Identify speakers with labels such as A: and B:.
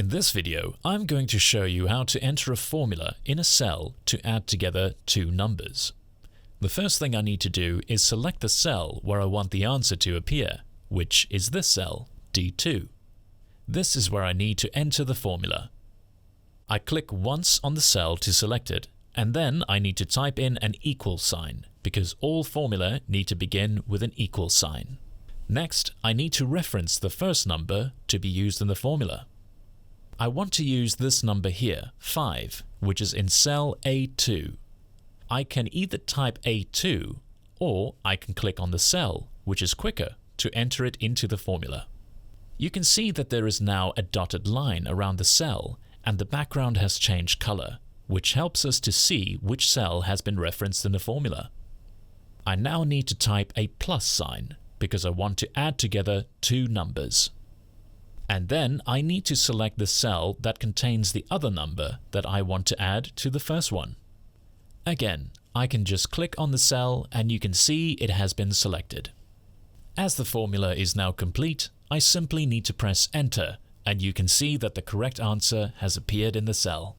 A: In this video, I'm going to show you how to enter a formula in a cell to add together two numbers. The first thing I need to do is select the cell where I want the answer to appear, which is this cell, D2. This is where I need to enter the formula. I click once on the cell to select it, and then I need to type in an equal sign, because all formulae need to begin with an equal sign. Next, I need to reference the first number to be used in the formula. I want to use this number here, 5, which is in cell A2. I can either type A2 or I can click on the cell, which is quicker, to enter it into the formula. You can see that there is now a dotted line around the cell and the background has changed color, which helps us to see which cell has been referenced in the formula. I now need to type a plus sign because I want to add together two numbers. And then I need to select the cell that contains the other number that I want to add to the first one. Again, I can just click on the cell and you can see it has been selected. As the formula is now complete, I simply need to press Enter and you can see that the correct answer has appeared in the cell.